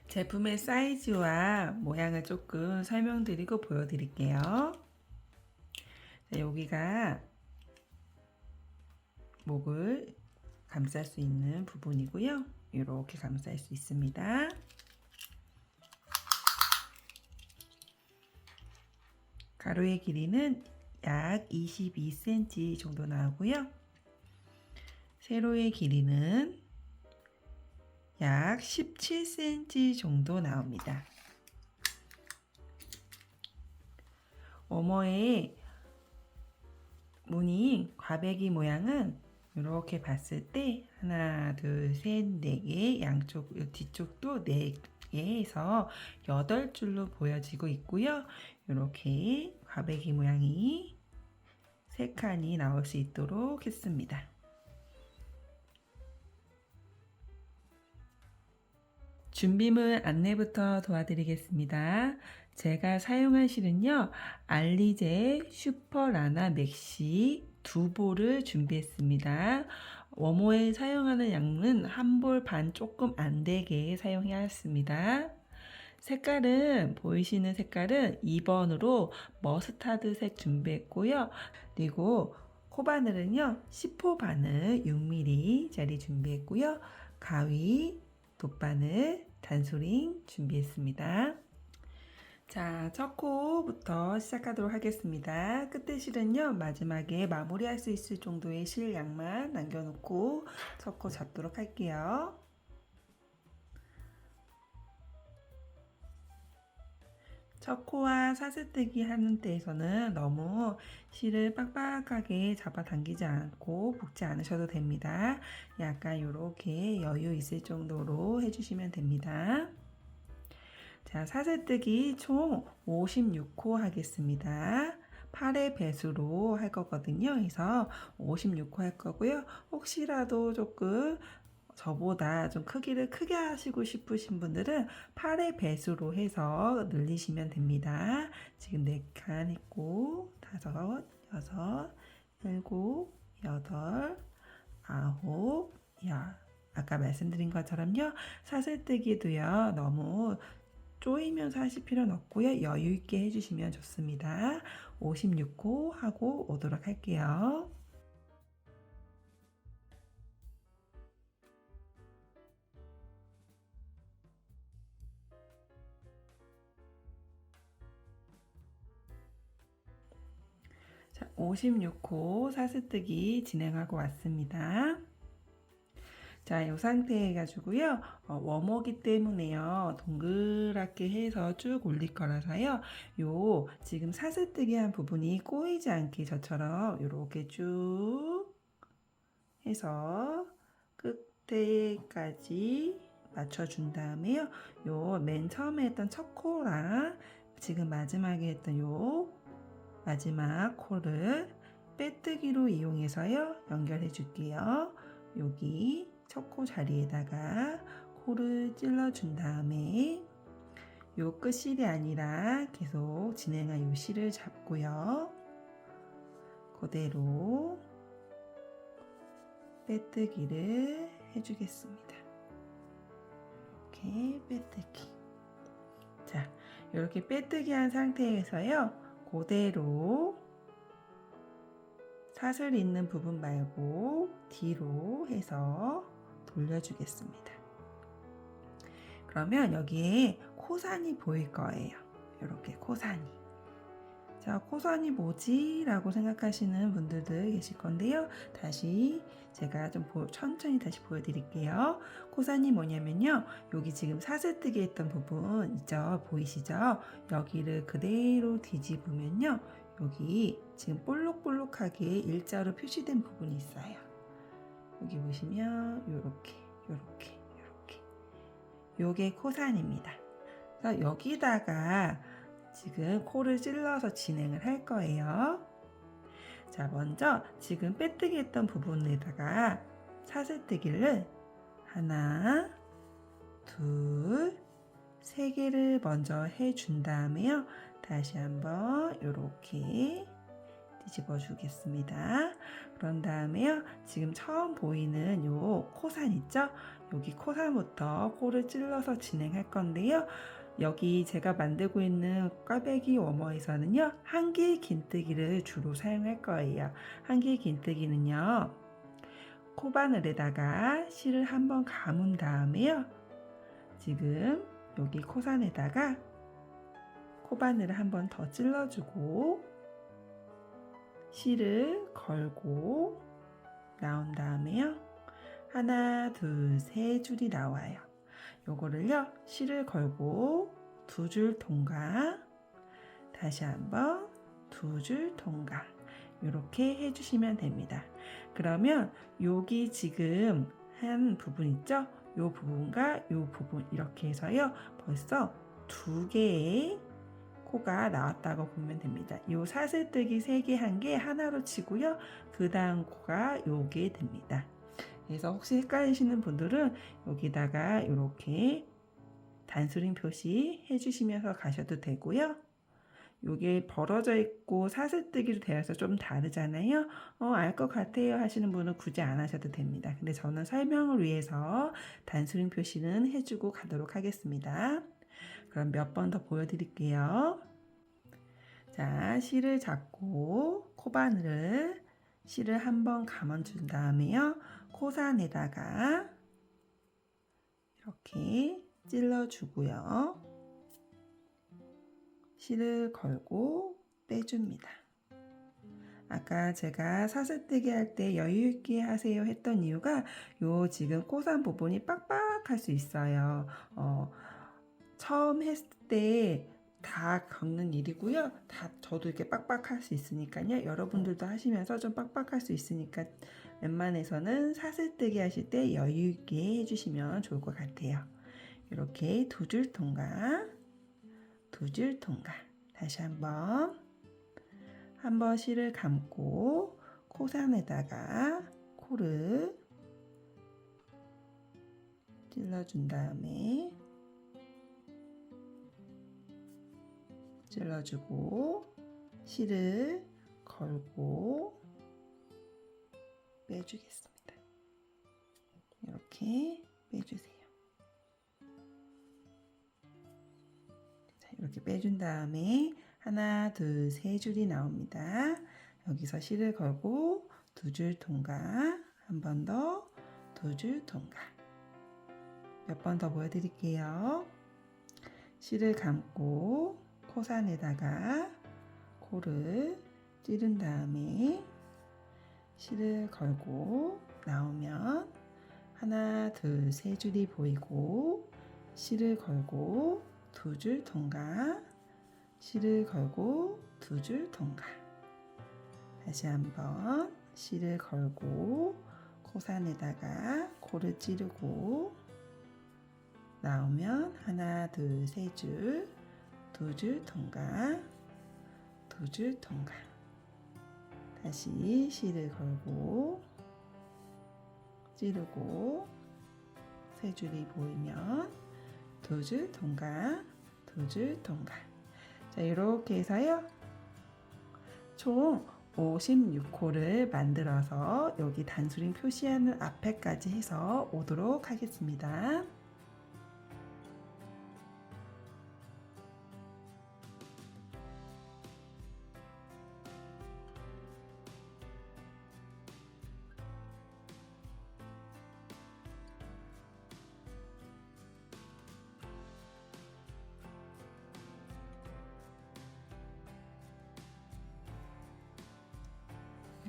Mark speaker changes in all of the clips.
Speaker 1: 제품의 사이즈와 모양을 조금 설명드리고 보여드릴게요. 자, 여기가 목을 감쌀 수 있는 부분이고요. 이렇게 감쌀 수 있습니다. 가로의 길이는 약 22cm 정도 나오고요. 세로의 길이는 약 17cm 정도 나옵니다. 워머의 무늬 과배기 모양은 이렇게 봤을 때 하나, 둘, 셋, 네 개, 양쪽 뒤쪽도 네 개에서 8줄로 보여지고 있고요. 이렇게 과배기 모양이 3칸이 나올 수 있도록 했습니다. 준비물 안내부터 도와드리겠습니다. 제가 사용한 실은요, 알리제 슈퍼라나 맥시 2볼을 준비했습니다. 워머에 사용하는 양은 1볼 반 조금 안 되게 사용해야 했습니다. 색깔은 보이시는 색깔은 2번으로 머스타드색 준비했고요. 그리고 코바늘은요 10호 바늘 6mm짜리 준비했고요. 가위, 돗바늘, 단소링 준비했습니다. 자, 첫 코부터 시작하도록 하겠습니다. 끝에 실은요 마지막에 마무리할 수 있을 정도의 실 양만 남겨놓고 첫 코 잡도록 할게요. 첫 코와 사슬뜨기 하는 때에서는 너무 실을 빡빡하게 잡아당기지 않고 볶지 않으셔도 됩니다. 약간 이렇게 여유 있을 정도로 해주시면 됩니다. 자, 사슬뜨기 총 56코 하겠습니다. 8의 배수로 할 거거든요. 그래서 56코 할 거고요. 혹시라도 조금 저보다 좀 크기를 크게 하시고 싶으신 분들은 8의 배수로 해서 늘리시면 됩니다. 지금 4칸 했고 5, 6, 7, 8, 9, 10. 아까 말씀드린 것처럼요. 사슬뜨기도요. 너무 쪼이면서 하실 필요는 없고요. 여유 있게 해주시면 좋습니다. 56코 하고 오도록 할게요. 자, 56코 사슬뜨기 진행하고 왔습니다. 자, 이 상태 해가지고요. 워머기 때문에요. 동그랗게 해서 쭉 올릴 거라서요. 요 지금 사슬뜨기 한 부분이 꼬이지 않게 저처럼 이렇게 쭉 해서 끝에까지 맞춰준 다음에요. 요 맨 처음에 했던 첫 코랑 지금 마지막에 했던 요 마지막 코를 빼뜨기로 이용해서요. 연결해 줄게요. 여기 첫 코 자리에다가 코를 찔러 준 다음에 요 끝실이 아니라 계속 진행한 요 실을 잡고요. 그대로 빼뜨기를 해주겠습니다. 이렇게 빼뜨기. 자, 이렇게 빼뜨기 한 상태에서요. 그대로 사슬 있는 부분 말고 뒤로 해서 돌려주겠습니다. 그러면 여기에 코산이 보일 거예요. 이렇게 코산이. 자, 코산이 뭐지? 라고 생각하시는 분들도 계실 건데요. 다시 제가 좀 천천히 다시 보여드릴게요. 코산이 뭐냐면요. 여기 지금 사슬뜨기 했던 부분 있죠? 보이시죠? 여기를 그대로 뒤집으면요. 여기 지금 볼록볼록하게 일자로 표시된 부분이 있어요. 여기 보시면 요렇게 요게 코산입니다. 그래서 여기다가 지금 코를 찔러서 진행을 할 거예요. 자, 먼저 지금 빼뜨기 했던 부분에다가 사슬뜨기를 하나, 둘, 3개를 먼저 해준 다음에요. 다시 한번 이렇게 뒤집어 주겠습니다. 그런 다음에요. 지금 처음 보이는 요 코산 있죠? 여기 코산부터 코를 찔러서 진행할 건데요. 여기 제가 만들고 있는 꽈배기 워머에서는요. 한길 긴뜨기를 주로 사용할 거예요. 한길 긴뜨기는요. 코바늘에다가 실을 한번 감은 다음에요. 지금 여기 코산에다가 코바늘을 한번 더 찔러주고 실을 걸고 나온 다음에요. 하나, 둘, 세 줄이 나와요. 요거를요, 실을 걸고 두 줄 통과, 다시 한번 두 줄 통과, 이렇게 해주시면 됩니다. 그러면 여기 지금 한 부분 있죠? 요 부분과 요 부분 이렇게 해서요, 벌써 두 개의 코가 나왔다고 보면 됩니다. 요 사슬뜨기 3개 한 게 하나로 치고요. 그 다음 코가 요게 됩니다. 그래서 혹시 헷갈리시는 분들은 여기다가 이렇게 단수링 표시 해주시면서 가셔도 되고요. 요게 벌어져 있고 사슬뜨기로 되어서 좀 다르잖아요. 알 것 같아요 하시는 분은 굳이 안 하셔도 됩니다. 근데 저는 설명을 위해서 단수링 표시는 해주고 가도록 하겠습니다. 그럼 몇 번 더 보여드릴게요. 자, 실을 잡고 코바늘을 실을 한번 감아준 다음에요. 코산에다가 이렇게 찔러주고요. 실을 걸고 빼줍니다. 아까 제가 사슬뜨기 할 때 여유있게 하세요 했던 이유가 요 지금 코산 부분이 빡빡할 수 있어요. 처음 했을 때 다 겪는 일이고요. 다 저도 이렇게 빡빡할 수 있으니까요. 여러분들도 하시면서 좀 빡빡할 수 있으니까 웬만해서는 사슬뜨기 하실 때 여유 있게 해주시면 좋을 것 같아요. 이렇게 두 줄 통과, 두 줄 통과. 다시 한번 실을 감고 코산에다가 코를 찔러준 다음에 찔러주고 실을 걸고 빼주겠습니다. 이렇게 빼주세요. 자, 이렇게 빼준 다음에 하나, 둘, 세 줄이 나옵니다. 여기서 실을 걸고 두 줄 통과, 한 번 더, 두 줄 통과. 몇 번 더 보여드릴게요. 실을 감고 코산에다가 코를 찌른 다음에 실을 걸고 나오면 하나, 둘, 세 줄이 보이고 실을 걸고 두 줄 통과, 실을 걸고 두 줄 통과. 다시 한번 실을 걸고 코산에다가 코를 찌르고 나오면 하나, 둘, 세 줄, 두 줄 통과, 두 줄 통과. 다시 실을 걸고 찌르고 세 줄이 보이면 두 줄 통과, 두 줄 통과. 자, 이렇게 해서요. 총 56코를 만들어서 여기 단수링 표시하는 앞에까지 해서 오도록 하겠습니다.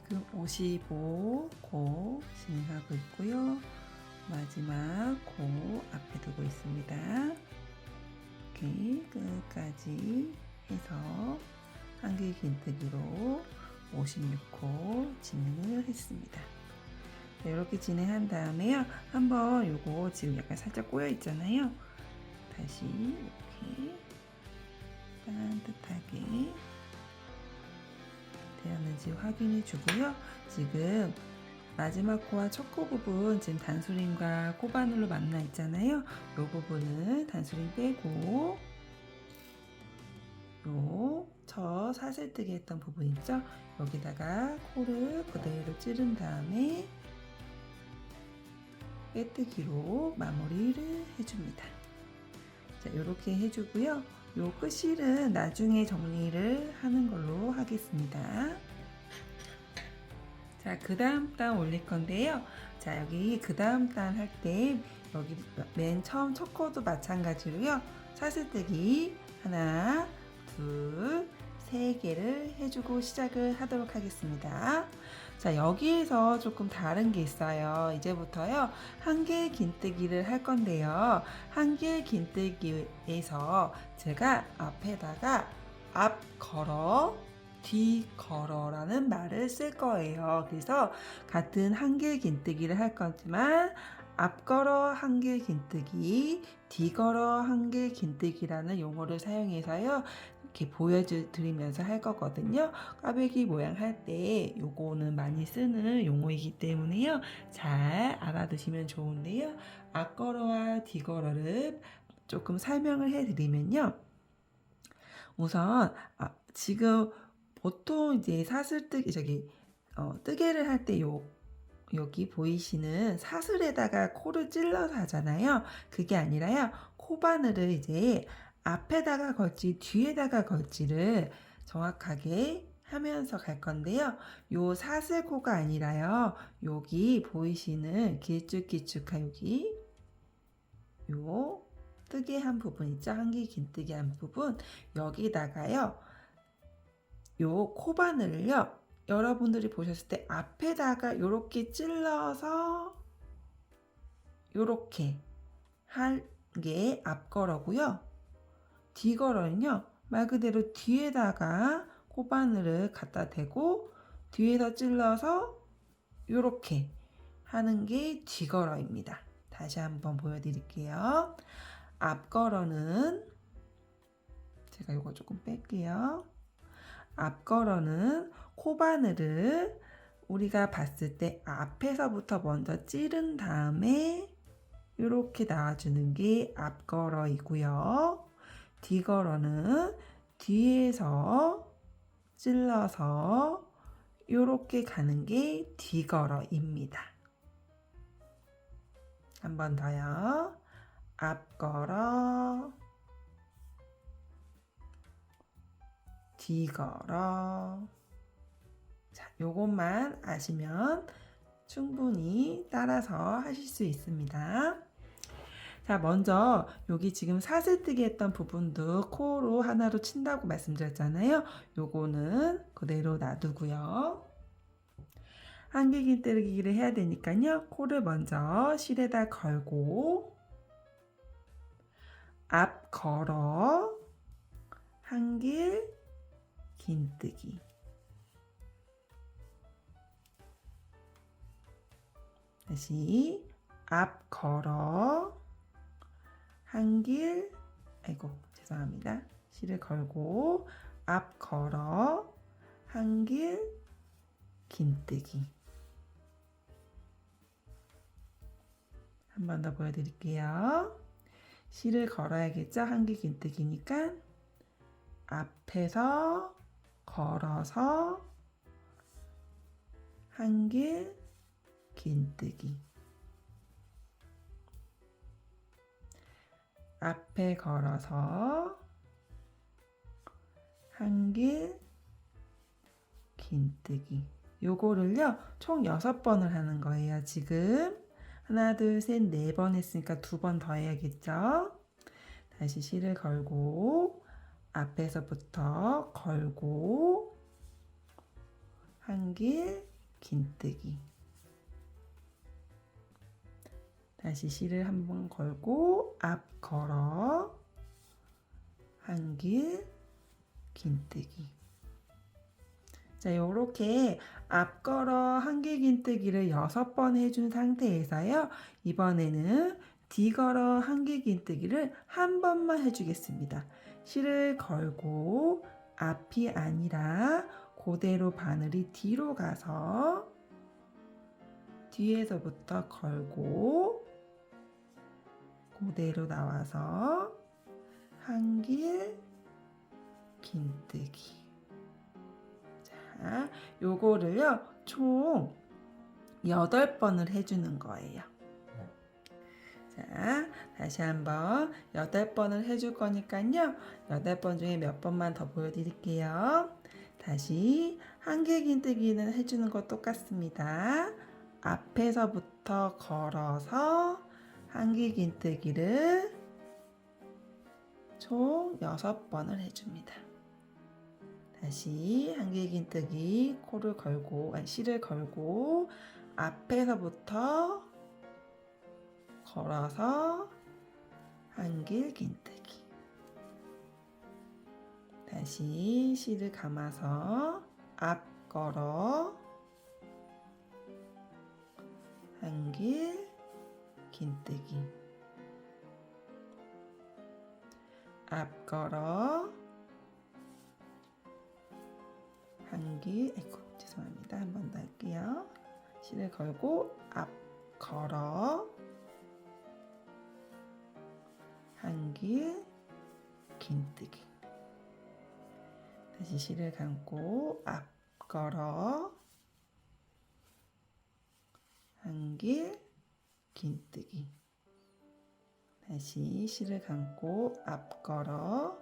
Speaker 1: 지금 55코 진행하고 있고요. 마지막 코 앞에 두고 있습니다. 이렇게 끝까지 해서 한길 긴뜨기로 56코 진행을 했습니다. 네, 이렇게 진행한 다음에요. 한번 요거 지금 약간 살짝 꼬여 있잖아요. 다시 이렇게 따뜻하게 되었는지 확인해 주고요. 지금 마지막 코와 첫 코 부분 지금 단수링과 코바늘로 만나 있잖아요. 이 부분은 단수링 빼고 요 저 사슬뜨기 했던 부분 있죠? 여기다가 코를 그대로 찌른 다음에 빼뜨기로 마무리를 해줍니다. 자, 이렇게 해주고요. 요 끝실은 나중에 정리를 하는 걸로 하겠습니다. 자, 그 다음 단 올릴 건데요. 자, 여기 그 다음 단 할 때 여기 맨 처음 첫 코도 마찬가지로요. 사슬뜨기 하나, 둘, 세 개를 해주고 시작을 하도록 하겠습니다. 자, 여기에서 조금 다른 게 있어요. 이제부터요, 한길 긴뜨기를 할 건데요. 한길 긴뜨기에서 제가 앞에다가 앞 걸어, 뒤 걸어라는 말을 쓸 거예요. 그래서 같은 한길 긴뜨기를 할 거지만 앞 걸어 한길 긴뜨기, 뒤 걸어 한길 긴뜨기라는 용어를 사용해서요. 이렇게 보여드리면서 할 거거든요. 꽈배기 모양 할 때 요거는 많이 쓰는 용어이기 때문에요. 잘 알아두시면 좋은데요. 앞 걸어와 뒤 걸어를 조금 설명을 해드리면요. 우선 지금 보통 이제 사슬뜨기 뜨개를 할 때 여기 보이시는 사슬에다가 코를 찔러서 하잖아요. 그게 아니라요. 코바늘을 이제 앞에다가 걸지 뒤에다가 걸지를 정확하게 하면서 갈 건데요. 요 사슬코가 아니라요. 여기 보이시는 길쭉길쭉한 여기 요 뜨개 한 부분 있죠? 한길 긴뜨기 한 부분 여기다가요. 요 코바늘을요. 여러분들이 보셨을 때 앞에다가 요렇게 찔러서 요렇게 한 게 앞걸어고요. 뒤걸어는요. 말 그대로 뒤에다가 코바늘을 갖다 대고 뒤에서 찔러서 요렇게 하는 게 뒤걸어입니다. 다시 한번 보여드릴게요. 앞걸어는 제가 요거 조금 뺄게요. 앞걸어는 코바늘을 우리가 봤을 때 앞에서부터 먼저 찌른 다음에 이렇게 나와주는 게 앞걸어이고요. 뒤걸어는 뒤에서 찔러서 이렇게 가는 게 뒤걸어입니다. 한 번 더요. 앞걸어, 뒤걸어. 자, 요것만 아시면 충분히 따라서 하실 수 있습니다. 자, 먼저 여기 지금 사슬뜨기 했던 부분도 코로 하나로 친다고 말씀드렸잖아요. 요거는 그대로 놔두고요. 한길 긴뜨기를 해야 되니까요. 코를 먼저 실에다 걸고 앞 걸어 한길 긴뜨기. 다시 앞 걸어 한길 죄송합니다. 실을 걸고 앞 걸어 한길 긴뜨기. 한 번 더 보여드릴게요. 실을 걸어야겠죠? 한길 긴뜨기니까 앞에서 걸어서 한길 긴뜨기. 앞에 걸어서 한길 긴뜨기. 요거를요 총 6번을 하는 거예요. 지금 하나 둘 셋 4번 했으니까 2번 더 해야겠죠. 다시 실을 걸고 앞에서부터 걸고 한길 긴뜨기. 다시 실을 한번 걸고 앞 걸어 한길 긴뜨기. 자, 요렇게 앞 걸어 한길 긴뜨기를 6번 해준 상태에서요. 이번에는 뒤 걸어 한길 긴뜨기를 한 번만 해주겠습니다. 실을 걸고 앞이 아니라 그대로 바늘이 뒤로 가서 뒤에서부터 걸고 그대로 나와서 한길 긴뜨기. 자, 요거를요, 총 8번을 해주는 거예요. 자, 다시 한번 8번을 해줄 거니까요. 8번 중에 몇 번만 더 보여드릴게요. 다시 한길긴뜨기는 해주는 거 똑같습니다. 앞에서부터 걸어서 한길긴뜨기를 총 6번을 해줍니다. 다시 한길긴뜨기 코를 걸고, 실을 걸고 앞에서부터 걸어서 한길긴뜨기. 다시 실을 감아서 앞 걸어 한길긴뜨기. 앞 걸어 죄송합니다. 한 번 더 할게요. 실을 걸고 앞 걸어 한길긴뜨기. 다시 실을 감고 앞 걸어 한길긴뜨기. 다시 실을 감고 앞 걸어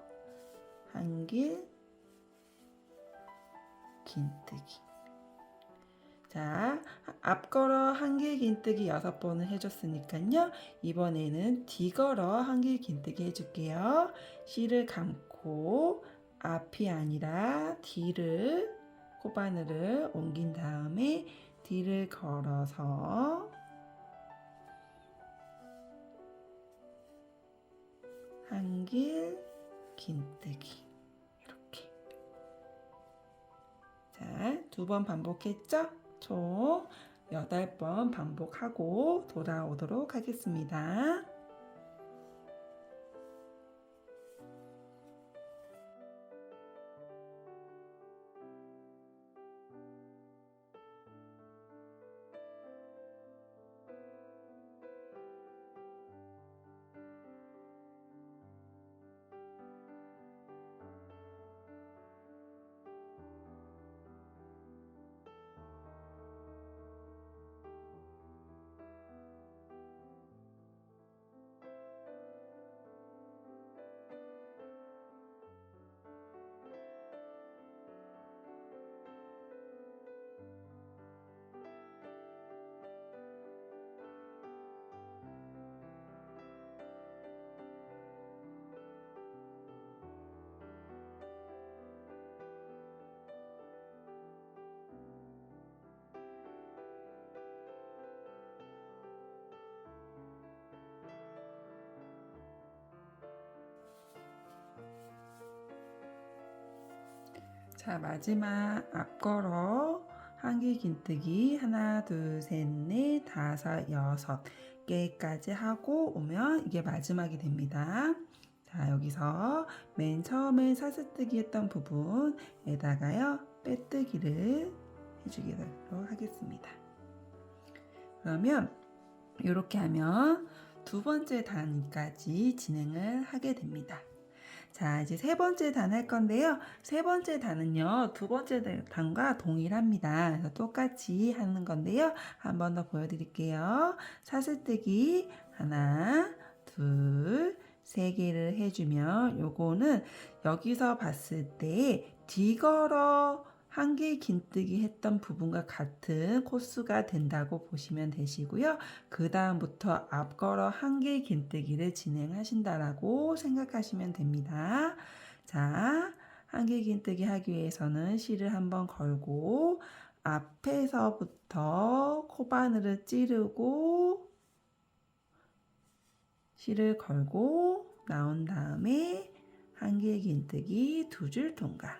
Speaker 1: 한길긴뜨기. 자, 앞 걸어 한길긴뜨기 6번을 해줬으니까요. 이번에는 뒤 걸어 한길긴뜨기 해줄게요. 실을 감고 앞이 아니라 뒤를, 코바늘을 옮긴 다음에 뒤를 걸어서 한길긴뜨기. 이렇게. 자, 2번 반복했죠? 총 8번 반복하고 돌아오도록 하겠습니다. 자, 마지막 앞걸어 한길긴뜨기 하나, 둘, 셋, 넷, 다섯, 6개까지 하고 오면 이게 마지막이 됩니다. 자, 여기서 맨 처음에 사슬뜨기 했던 부분에다가요, 빼뜨기를 해주도록 하겠습니다. 그러면 이렇게 하면 2번째 단까지 진행을 하게 됩니다. 자, 이제 3번째 단 할 건데요. 3번째 단은요, 2번째 단과 동일합니다. 그래서 똑같이 하는 건데요. 한 번 더 보여드릴게요. 사슬뜨기 하나, 둘, 3개를 해주면 요거는 여기서 봤을 때 뒤걸어 한길긴뜨기 했던 부분과 같은 코스가 된다고 보시면 되시고요. 그 다음부터 앞걸어 한길긴뜨기를 진행하신다라고 생각하시면 됩니다. 자, 한길긴뜨기 하기 위해서는 실을 한번 걸고 앞에서부터 코바늘을 찌르고 실을 걸고 나온 다음에 한길긴뜨기 2줄 통과.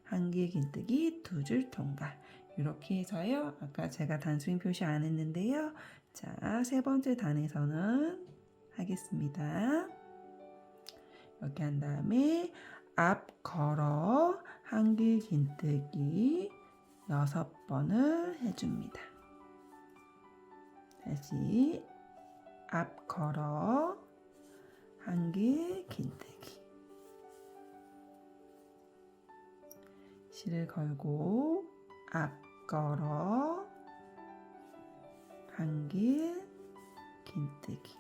Speaker 1: 한길긴뜨기 2줄 통과. 이렇게 해서요. 아까 제가 단스윙 표시 안 했는데요. 자, 3번째 단에서는 하겠습니다. 이렇게 한 다음에 앞 걸어 한길긴뜨기 6번을 해줍니다. 다시 앞 걸어 한길긴뜨기. 실을 걸고 앞걸어 한길 긴뜨기.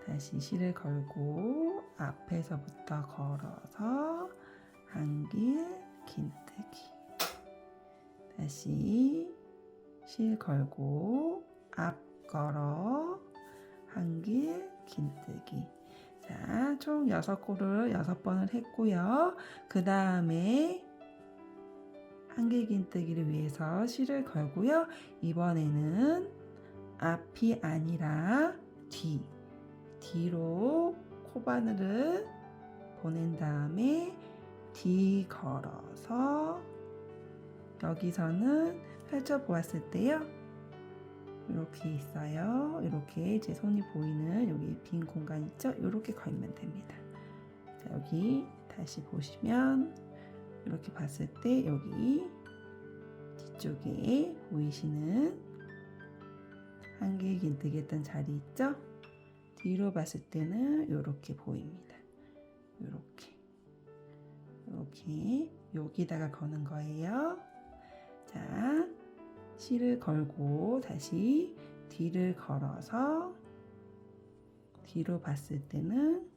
Speaker 1: 다시 실을 걸고 앞에서부터 걸어서 한길 긴뜨기. 다시 실 걸고 앞 걸어 한길 긴뜨기. 자, 총 6코를 6번을 했고요. 그 다음에 한길 긴뜨기를 위해서 실을 걸고요. 이번에는 앞이 아니라 뒤로 코바늘을 보낸 다음에 뒤 걸어서 여기서는 펼쳐 보았을 때요. 이렇게 있어요. 이렇게 제 손이 보이는 여기 빈 공간 있죠? 이렇게 걸면 됩니다. 자, 여기 다시 보시면 이렇게 봤을 때 여기 뒤쪽에 보이시는 한길 긴뜨기 했던 자리 있죠? 뒤로 봤을 때는 이렇게 보입니다. 이렇게 여기다가 거는 거예요. 자, 실을 걸고 다시 뒤를 걸어서 뒤로 봤을 때는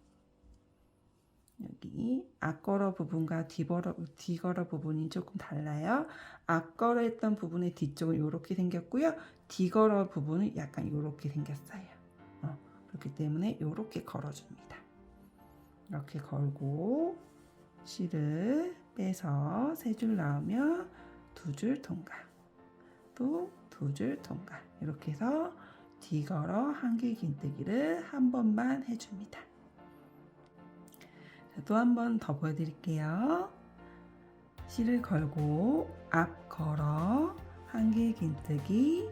Speaker 1: 여기 앞걸어 부분과 뒤걸어 부분이 조금 달라요. 앞걸어 했던 부분의 뒤쪽은 이렇게 생겼고요. 뒤걸어 부분은 약간 이렇게 생겼어요. 그렇기 때문에 이렇게 걸어줍니다. 이렇게 걸고 실을 빼서 3줄 나오면 2줄 통과, 또 2줄 통과. 이렇게 해서 뒤걸어 한길 긴뜨기를 한 번만 해줍니다. 또 한 번 더 보여드릴게요. 실을 걸고 앞 걸어 한길 긴뜨기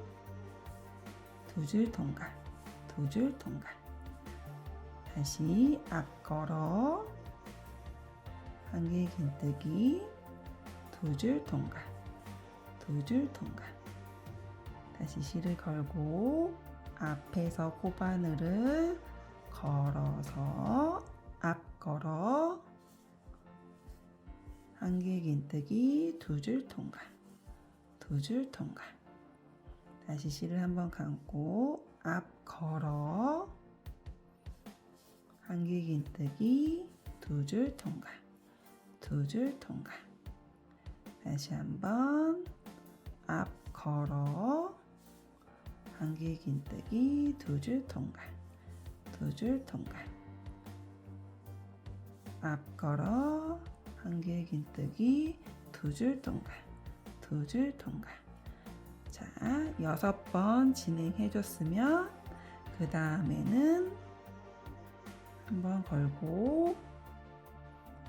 Speaker 1: 2줄 통과, 2줄 통과. 다시 앞 걸어 한길 긴뜨기 2줄 통과, 2줄 통과. 다시 실을 걸고 앞에서 코바늘을 걸어서 앞 걸어 한길 긴뜨기 2줄 통과, 2줄 통과. 다시 실을 한번 감고 앞 걸어 한길 긴뜨기 2줄 통과, 2줄 통과. 다시 한번 앞 걸어 한길 긴뜨기 2줄 통과, 2줄 통과. 앞 걸어 한길 긴뜨기 2줄 통과, 2줄 통과. 자, 6번 진행해 줬으면 그 다음에는 한번 걸고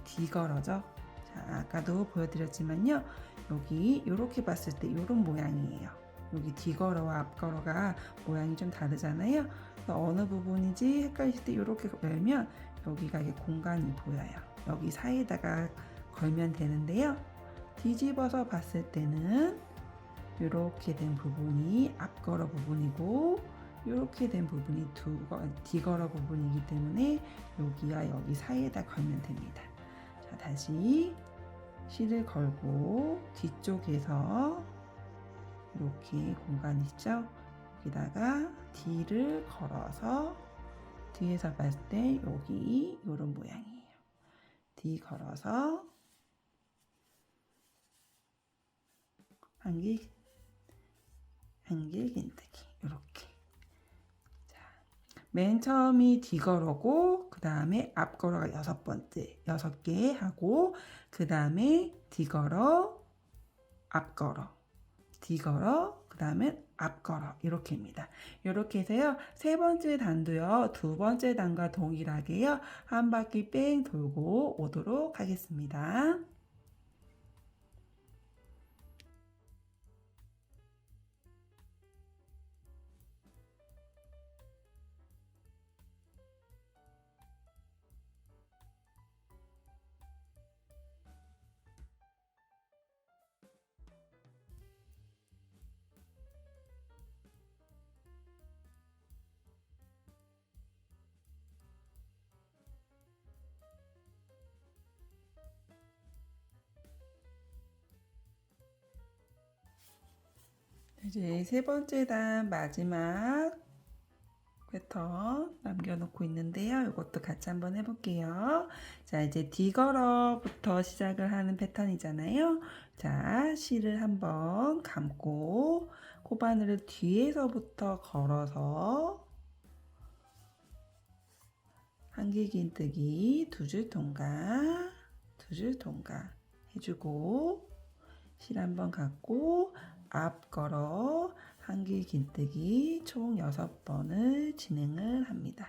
Speaker 1: 뒤걸어죠. 자, 아까도 보여드렸지만요. 여기 이렇게 봤을 때 이런 모양이에요. 여기 뒤걸어와 앞걸어가 모양이 좀 다르잖아요. 어느 부분인지 헷갈리실 때 이렇게 열면 여기가 이게 공간이 보여요. 여기 사이에다가 걸면 되는데요. 뒤집어서 봤을 때는 이렇게 된 부분이 앞걸어 부분이고 이렇게 된 부분이 뒤걸어 부분이기 때문에 여기와 여기 사이에다 걸면 됩니다. 자, 다시 실을 걸고 뒤쪽에서 이렇게 공간 있죠? 여기다가 뒤를 걸어서 뒤에서 봤을 때 여기 이런 모양이에요. 뒤 걸어서 한길 긴뜨기 이렇게. 자, 맨 처음이 뒤걸어고 그 다음에 앞걸어가 6개 하고 그 다음에 뒤걸어 앞걸어 뒤걸어 그 다음에 앞걸어 이렇게입니다. 이렇게 해서요. 3번째 단도요. 2번째 단과 동일하게요. 한 바퀴 뺑 돌고 오도록 하겠습니다. 이제 세 번째 단 마지막 패턴 남겨놓고 있는데요. 이것도 같이 한번 해볼게요. 자, 이제 디걸어부터 시작을 하는 패턴이잖아요. 자, 실을 한번 감고 코바늘을 뒤에서부터 걸어서 한길긴뜨기 두 줄 통과, 두 줄 통과 해주고 실 한번 감고 앞 걸어 한길긴뜨기 총 6번을 진행을 합니다.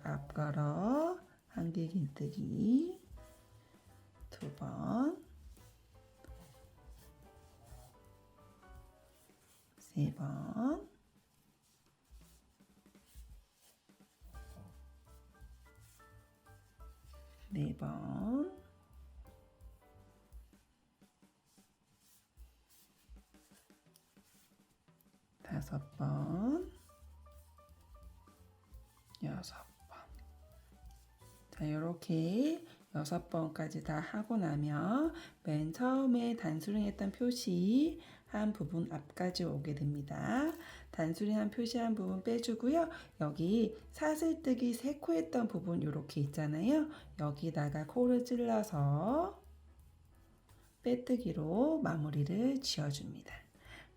Speaker 1: 앞 걸어 한길긴뜨기 2번, 3번, 4번, 5번, 6번. 자, 이렇게 6번까지 다 하고 나면 맨 처음에 단수링했던 표시한 부분 앞까지 오게 됩니다. 단수링한 표시한 부분 빼주고요. 여기 사슬뜨기 3코 했던 부분 이렇게 있잖아요. 여기다가 코를 찔러서 빼뜨기로 마무리를 지어줍니다.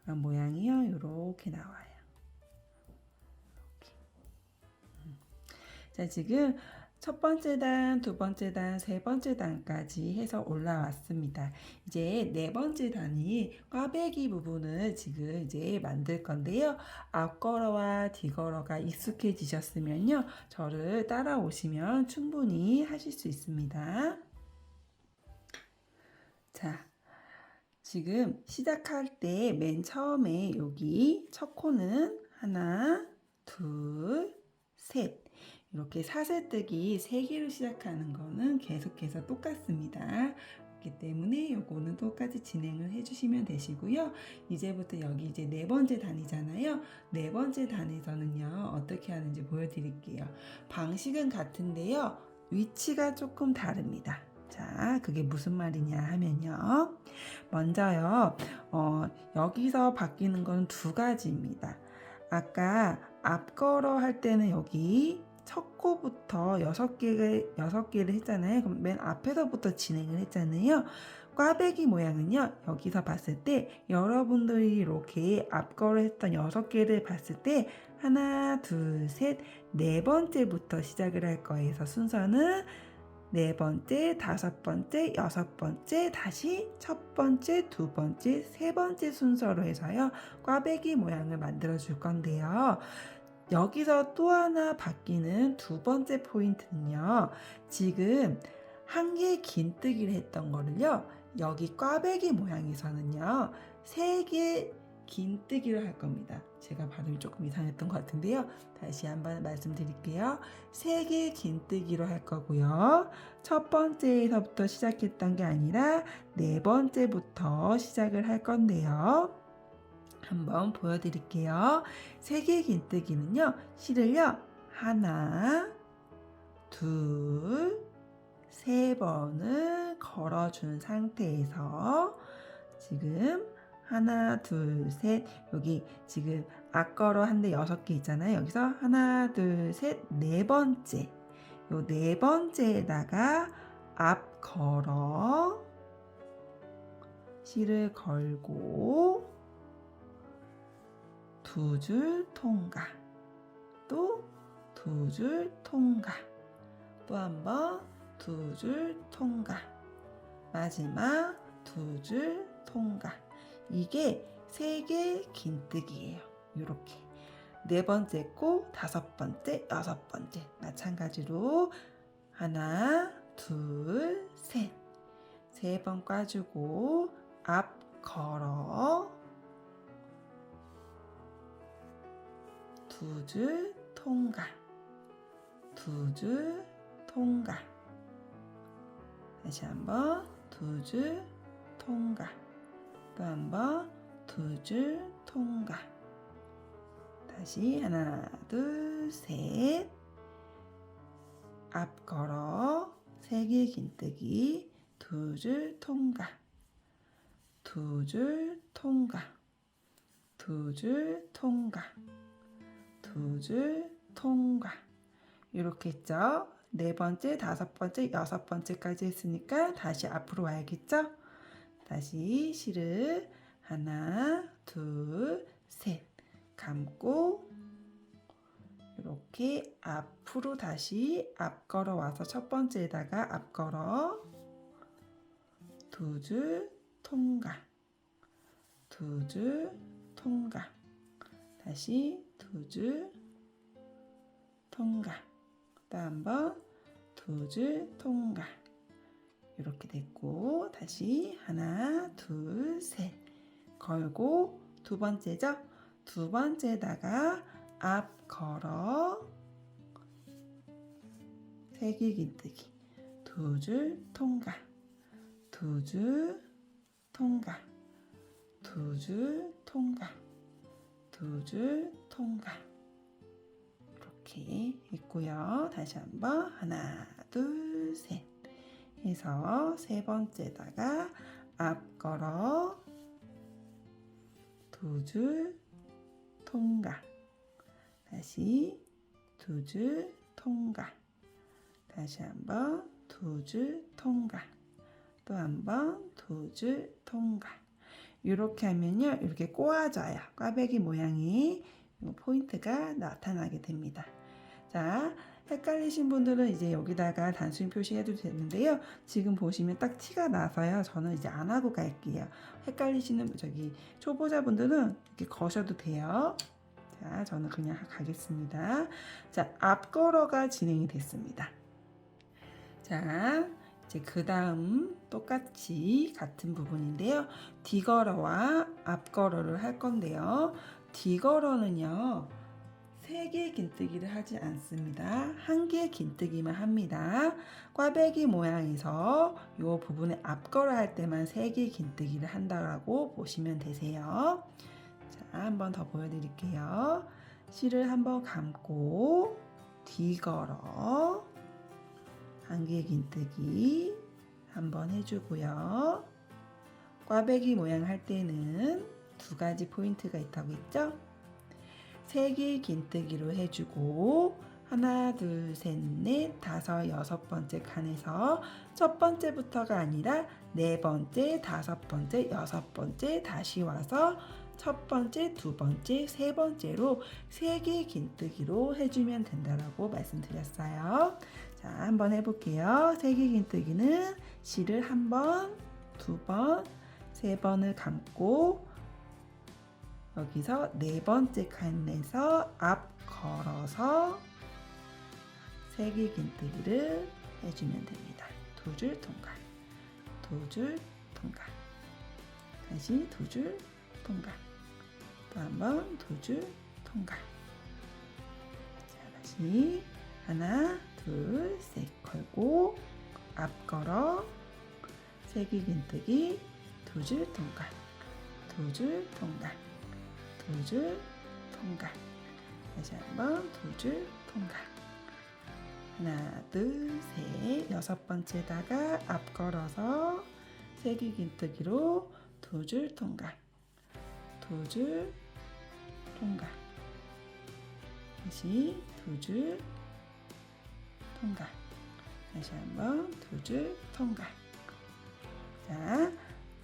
Speaker 1: 그럼 모양이요. 이렇게 나와요. 이렇게. 자, 지금 첫 번째 단, 두 번째 단, 세 번째 단까지 해서 올라왔습니다. 이제 네 번째 단이 꽈배기 부분을 지금 이제 만들 건데요. 앞걸어와 뒤걸어가 익숙해지셨으면요. 저를 따라오시면 충분히 하실 수 있습니다. 자, 지금 시작할 때 맨 처음에 여기 첫 코는 하나, 둘, 셋. 이렇게 사슬뜨기 3개로 시작하는 거는 계속해서 똑같습니다. 그렇기 때문에 요거는 똑같이 진행을 해주시면 되시고요. 이제부터 여기 이제 네 번째 단이잖아요. 네 번째 단에서는요, 어떻게 하는지 보여드릴게요. 방식은 같은데요, 위치가 조금 다릅니다. 자, 그게 무슨 말이냐 하면요. 먼저요, 여기서 바뀌는 건 2가지입니다. 아까 앞걸어 할 때는 여기 첫 코부터 6개를 했잖아요. 그럼 맨 앞에서부터 진행을 했잖아요. 꽈배기 모양은요, 여기서 봤을 때 여러분들이 이렇게 앞걸어 했던 6개를 봤을 때 하나, 둘, 셋, 네 번째부터 시작을 할 거예요. 그래서 순서는 네 번째, 다섯 번째, 여섯 번째, 다시 첫 번째, 두 번째, 세 번째 순서로 해서요, 꽈배기 모양을 만들어 줄 건데요. 여기서 또 하나 바뀌는 두 번째 포인트는요, 지금 한길긴뜨기를 했던 거를요, 여기 꽈배기 모양에서는요, 3개 긴뜨기를 할 겁니다. 제가 발음이 조금 이상했던 것 같은데요. 다시 한번 말씀드릴게요. 3개 긴뜨기로 할 거고요. 첫 번째에서부터 시작했던 게 아니라 네 번째부터 시작을 할 건데요. 한번 보여드릴게요. 3개 긴뜨기는요, 실을요, 하나, 둘, 세 번을 걸어준 상태에서 지금 하나, 둘, 셋, 여기 지금 앞걸어 한 대 6개 있잖아요. 여기서 하나, 둘, 셋, 네 번째. 요 네 번째에다가 앞 걸어 실을 걸고 2줄 통과, 또 2줄 통과, 또 한 번 2줄 통과, 마지막 2줄 통과. 이게 3개 긴뜨기예요. 이렇게 네 번째 코, 다섯 번째, 여섯 번째 마찬가지로 하나, 둘, 셋, 3번 꽈주고 앞 걸어 2줄 통과, 2줄 통과, 다시 한번 2줄 통과, 또 한번 2줄 통과, 다시 하나, 둘, 셋, 앞 걸어 3개 긴뜨기 2줄 통과, 2줄 통과, 두 줄 통과, 두 줄 통과. 이렇게 했죠. 네 번째, 다섯 번째, 여섯 번째까지 했으니까 다시 앞으로 와야겠죠? 다시 실을 하나, 둘, 셋 감고 이렇게 앞으로 다시 앞 걸어 와서 첫 번째에다가 앞 걸어 두 줄 통과, 두 줄 통과. 다시 두 줄 통과. 또 한 번 두 줄 통과. 이렇게 됐고 다시 하나, 둘, 셋 걸고 두 번째죠? 두 번째에다가 앞 걸어 세길긴뜨기 두 줄 통과, 두 줄 통과, 두 줄 통과, 두 줄 통과. 이렇게 있고요. 다시 한번 하나, 둘, 셋 해서 세 번째다가 앞 걸어 두 줄 통과. 다시 두 줄 통과. 다시 한번 두 줄 통과. 또 한번 두 줄 통과. 이렇게 하면요, 이렇게 꼬아져요. 꽈배기 모양이 포인트가 나타나게 됩니다. 자, 헷갈리신 분들은 이제 여기다가 단수인 표시해도 되는데요. 지금 보시면 딱 티가 나서요. 저는 이제 안 하고 갈게요. 헷갈리시는 초보자분들은 이렇게 거셔도 돼요. 자, 저는 그냥 가겠습니다. 자, 앞걸어가 진행이 됐습니다. 자, 이제 그 다음 똑같이 같은 부분인데요. 뒤걸어와 앞걸어를 할 건데요. 뒤걸어는요, 3개의 긴뜨기를 하지 않습니다. 1개의 긴뜨기만 합니다. 꽈배기 모양에서 이 부분에 앞걸어 할 때만 3개의 긴뜨기를 한다고 보시면 되세요. 자, 한번 더 보여드릴게요. 실을 한번 감고 뒤걸어 1개의 긴뜨기 한번 해주고요. 꽈배기 모양 할 때는 2가지 포인트가 있다고 했죠? 3개의 긴뜨기로 해주고 하나, 둘, 셋, 넷, 다섯, 여섯 번째 칸에서 첫 번째부터가 아니라 네 번째, 다섯 번째, 여섯 번째 다시 와서 첫 번째, 두 번째, 세 번째로 3개의 긴뜨기로 해주면 된다라고 말씀드렸어요. 자, 한번 해볼게요. 3개 긴뜨기는 실을 한 번, 두 번, 세 번을 감고 여기서 네 번째 칸에서 앞 걸어서 3개 긴뜨기를 해주면 됩니다. 두 줄 통과, 두 줄 통과, 다시 두 줄 통과, 또 한 번 두 줄 통과. 자, 다시 하나, 둘, 셋 걸고 앞 걸어 3개 긴뜨기 두 줄 통과, 두 줄 통과, 두 줄 통과. 다시 한번 두 줄 통과. 하나, 둘, 셋. 여섯 번째다가 앞 걸어서 3개 긴뜨기로 두 줄 통과, 두 줄 통과. 다시 두 줄 통과. 다시 한번 두 줄 통과. 자,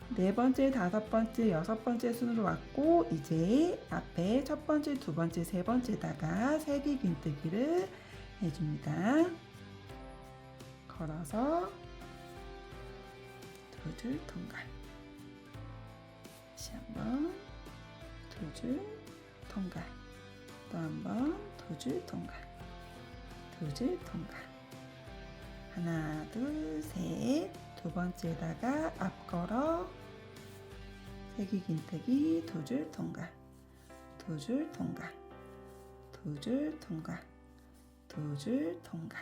Speaker 1: 네 번째, 다섯 번째, 여섯 번째 순으로 왔고 이제 앞에 첫 번째, 두 번째, 세 번째다가 3개 긴뜨기를 해줍니다. 걸어서 두 줄 통과. 다시 한번 두 줄 통과. 또 한번 두 줄 통과. 두 줄 통과. 하나, 둘, 셋. 두 번째에다가 앞 걸어 3개 긴뜨기 두 줄 통과, 두 줄 통과, 두 줄 통과, 두 줄 통과.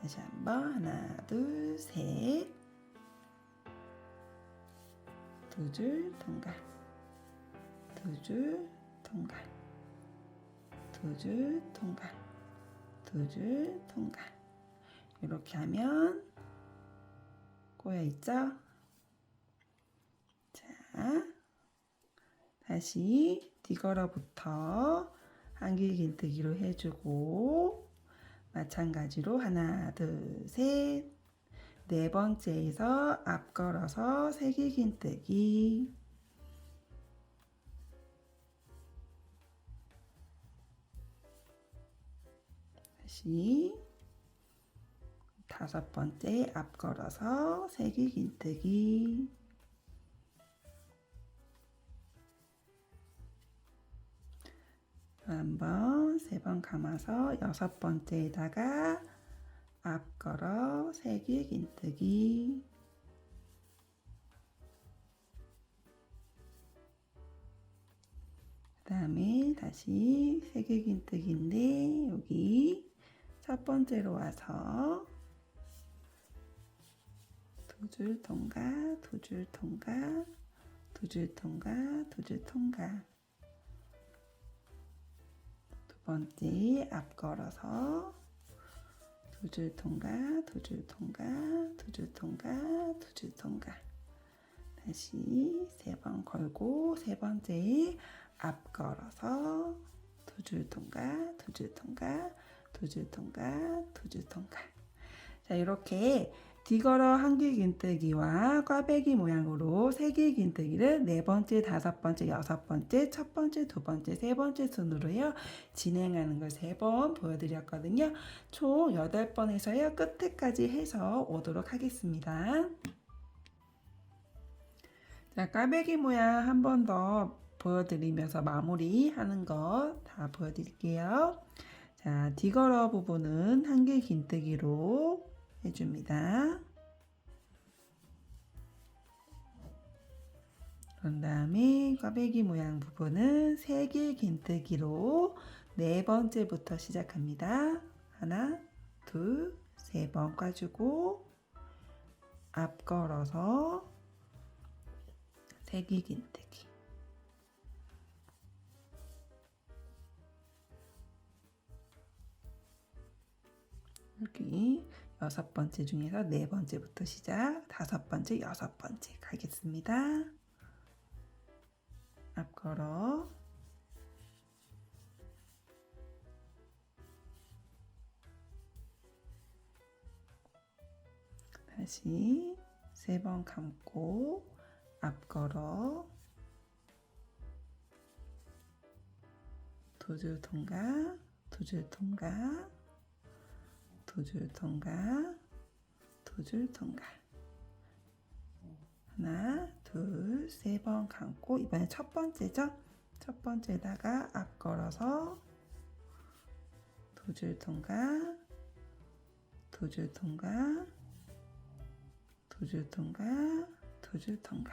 Speaker 1: 다시 한번 하나, 둘, 셋. 두 줄 통과, 두 줄 통과, 두 줄 통과, 두 줄 통과. 이렇게 하면 꼬여 있죠? 자, 다시 디걸어부터 한길긴뜨기로 해주고 마찬가지로 하나, 둘, 셋. 네 번째에서 앞걸어서 세길긴뜨기. 다시 다섯 번째 앞걸어서 세길긴뜨기. 한번 세 번 감아서 여섯 번째에다가 앞걸어 세길긴뜨기. 그 다음에 다시 세길긴뜨기인데 여기 첫 번째로 와서 두 줄 통과, 두 줄 통과, 두 줄 통과, 두 줄 통과. 두 번째 앞걸어서 두 줄 통과, 두 줄 통과, 두 줄 통과, 두 줄 통과. 다시 세 번 걸고 세 번째 앞걸어서 두 줄 통과, 두 줄 통과, 두 줄 통과, 두 줄 통과. 자, 이렇게 디걸어 한길긴뜨기와 꽈배기 모양으로 세길긴뜨기를 네 번째, 다섯 번째, 여섯 번째, 첫 번째, 두 번째, 세 번째 순으로요 진행하는 걸 세 번 보여드렸거든요. 총 8번에서요 끝에까지 해서 오도록 하겠습니다. 자, 꽈배기 모양 한 번 더 보여드리면서 마무리하는 거 다 보여드릴게요. 자, 디걸어 부분은 한길긴뜨기로 해줍니다. 그런 다음에 꽈배기 모양 부분은 세길긴뜨기로 네 번째부터 시작합니다. 하나, 둘, 세 번 꽈주고 앞걸어서 세길긴뜨기. 여기 여섯 번째 중에서 네 번째부터 시작, 다섯 번째, 여섯 번째 가겠습니다. 앞걸어 다시 세 번 감고 앞걸어 두 줄 통과, 두 줄 통과, 두 줄 통과, 두 줄 통과. 하나, 둘, 세 번 감고 이번에 첫 번째죠? 첫 번째다가 앞걸어서 두 줄 통과, 두 줄 통과, 두 줄 통과, 두 줄 통과.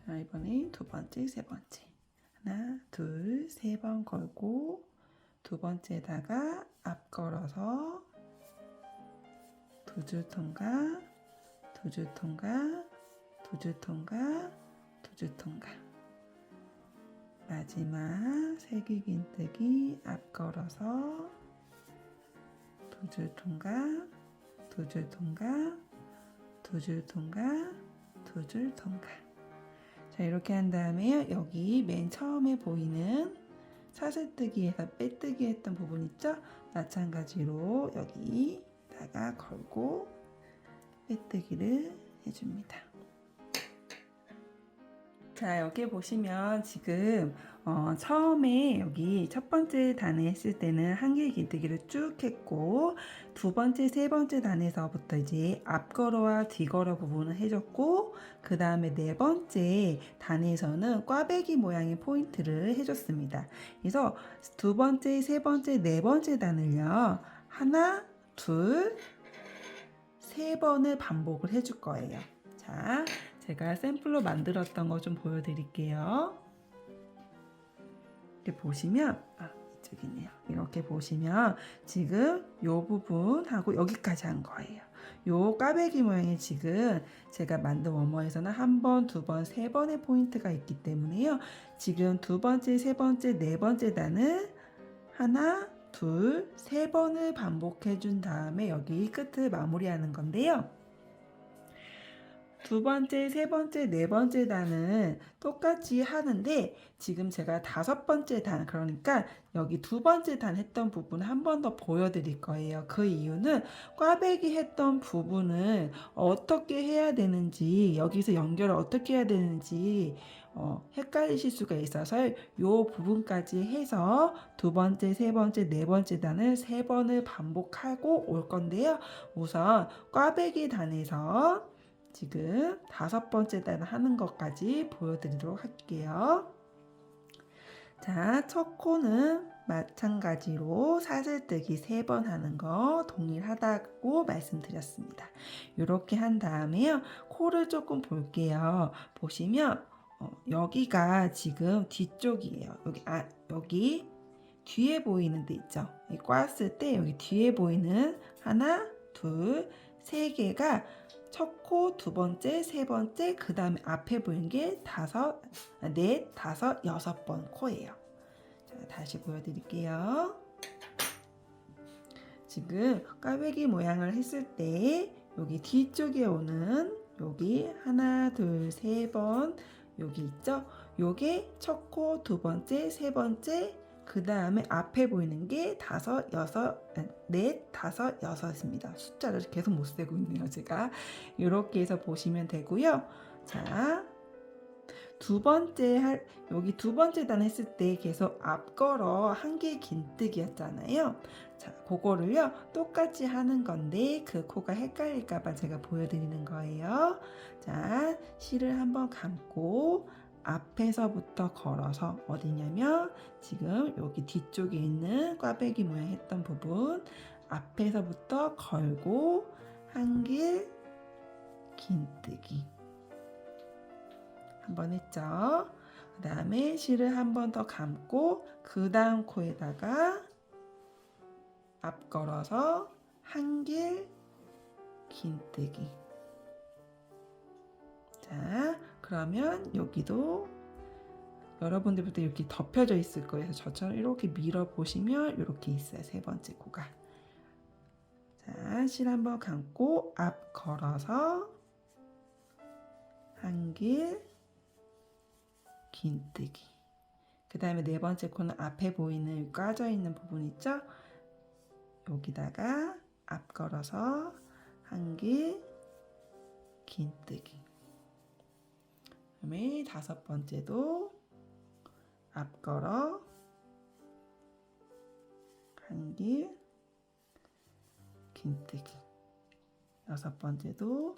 Speaker 1: 자, 이번에 두 번째, 세 번째. 하나, 둘, 세 번 걸고 두 번째다가 앞걸어서 두 줄 통과, 두 줄 통과, 두 줄 통과, 두 줄 통과. 마지막 세길긴뜨기 앞걸어서 두 줄 통과, 두 줄 통과, 두 줄 통과, 두 줄 통과. 자, 이렇게 한 다음에 여기 맨 처음에 보이는 사슬뜨기에서 빼뜨기 했던 부분 있죠? 마찬가지로 여기다가 걸고 빼뜨기를 해줍니다. 자, 여기 보시면 지금 처음에 여기 첫 번째 단에 했을 때는 한길긴뜨기를 쭉 했고 두 번째, 세 번째 단에서부터 이제 앞걸어와 뒤걸어 부분을 해줬고 그 다음에 네 번째 단에서는 꽈배기 모양의 포인트를 해줬습니다. 그래서 두 번째, 세 번째, 네 번째 단을요 하나, 둘, 세 번을 반복을 해줄 거예요. 자, 제가 샘플로 만들었던 거 좀 보여드릴게요. 이렇게 보시면 이쪽이네요. 이렇게 보시면 지금 요 부분하고 여기까지 한 거예요. 요 꽈배기 모양이 지금 제가 만든 워머에서는 한 번, 두 번, 세 번의 포인트가 있기 때문에요. 지금 두 번째, 세 번째, 네 번째 단을 하나, 둘, 세 번을 반복해 준 다음에 여기 끝을 마무리하는 건데요. 두 번째, 세 번째, 네 번째 단은 똑같이 하는데 지금 제가 다섯 번째 단, 그러니까 여기 두 번째 단 했던 부분 한 번 더 보여드릴 거예요. 그 이유는 꽈배기 했던 부분을 어떻게 해야 되는지, 여기서 연결을 어떻게 해야 되는지 헷갈리실 수가 있어서 이 부분까지 해서 두 번째, 세 번째, 네 번째 단을 세 번을 반복하고 올 건데요. 우선 꽈배기 단에서 지금 다섯 번째 단 하는 것까지 보여드리도록 할게요. 자, 첫 코는 마찬가지로 사슬뜨기 3번 하는 거 동일하다고 말씀드렸습니다. 이렇게 한 다음에요. 코를 조금 볼게요. 보시면 여기가 지금 뒤쪽이에요. 여기 뒤에 보이는 데 있죠. 꽈었을 때 여기 뒤에 보이는 하나, 둘, 세 개가 첫 코, 두 번째, 세 번째, 그 다음에 앞에 보이는 게 넷, 다섯, 여섯 번 코예요. 자, 다시 보여드릴게요. 지금 꽈배기 모양을 했을 때 여기 뒤쪽에 오는 여기 하나, 둘, 세 번 여기 있죠? 요게 첫 코, 두 번째, 세 번째, 그 다음에 앞에 보이는 게 넷, 다섯, 여섯입니다. 숫자를 계속 못 세고 있네요, 제가. 이렇게 해서 보시면 되고요. 자, 여기 두 번째 단 했을 때 계속 앞걸어 한 개 긴뜨기였잖아요. 자, 그거를요, 똑같이 하는 건데, 그 코가 헷갈릴까봐 제가 보여드리는 거예요. 자, 실을 한번 감고, 앞에서부터 걸어서 어디냐면 지금 여기 뒤쪽에 있는 꽈배기 모양 했던 부분 앞에서부터 걸고 한 길 긴뜨기 한번 했죠. 그 다음에 실을 한 번 더 감고 그 다음 코에다가 앞 걸어서 한 길 긴뜨기. 자, 그러면 여기도 여러분들부터 이렇게 덮여져 있을 거예요. 저처럼 이렇게 밀어 보시면 이렇게 있어요. 세 번째 코가. 자, 실 한번 감고 앞 걸어서 한 길 긴뜨기. 그 다음에 네 번째 코는 앞에 보이는 까져 있는 부분 있죠? 여기다가 앞 걸어서 한 길 긴뜨기. 그다음에 다섯 번째도 앞 걸어 한 길 긴뜨기. 여섯 번째도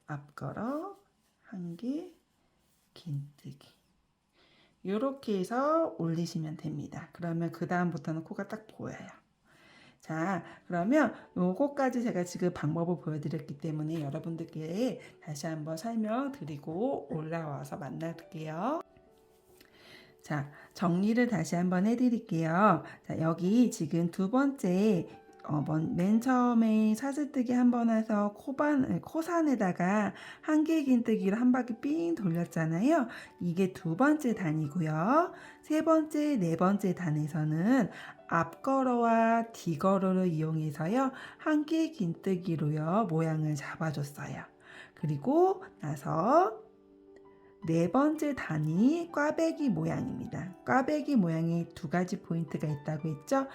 Speaker 1: 앞 걸어 한 길 긴뜨기. 이렇게 해서 올리시면 됩니다. 그러면 그 다음부터는 코가 딱 보여요. 자, 그러면 요거까지 제가 지금 방법을 보여드렸기 때문에 여러분들께 다시 한번 설명드리고 올라와서 만날게요. 자, 정리를 다시 한번 해드릴게요. 자, 여기 지금 두 번째 맨 처음에 사슬뜨기 한 번 해서 코산에다가 한 길 긴뜨기를 한 바퀴 삥 돌렸잖아요. 이게 두 번째 단이고요. 세 번째, 네 번째 단에서는 앞걸어와 뒤걸어를 이용해서요. 한 길 긴뜨기로요. 모양을 잡아줬어요. 그리고 나서 네 번째 단이 꽈배기 모양입니다. 꽈배기 모양에 두 가지 포인트가 있다고 했죠.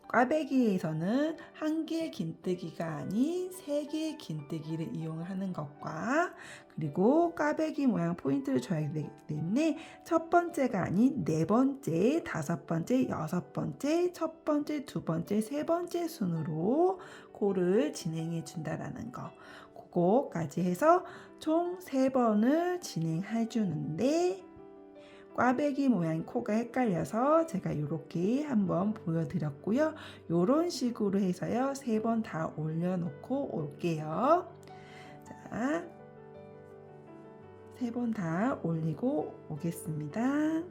Speaker 1: 꽈배기에서는 한 길 긴뜨기가 아닌 세 길 긴뜨기를 이용하는 것과 그리고 꽈배기 모양 포인트를 줘야 되기 때문에 첫 번째가 아닌 네 번째, 다섯 번째, 여섯 번째, 첫 번째, 두 번째, 세 번째 순으로 코를 진행해 준다라는 거. 그거까지 해서 총 3번을 진행해 주는데 꽈배기 모양 코가 헷갈려서 제가 이렇게 한번 보여드렸고요. 이런 식으로 해서요. 3번 다 올려놓고 올게요. 자, 3번 다 올리고 오겠습니다.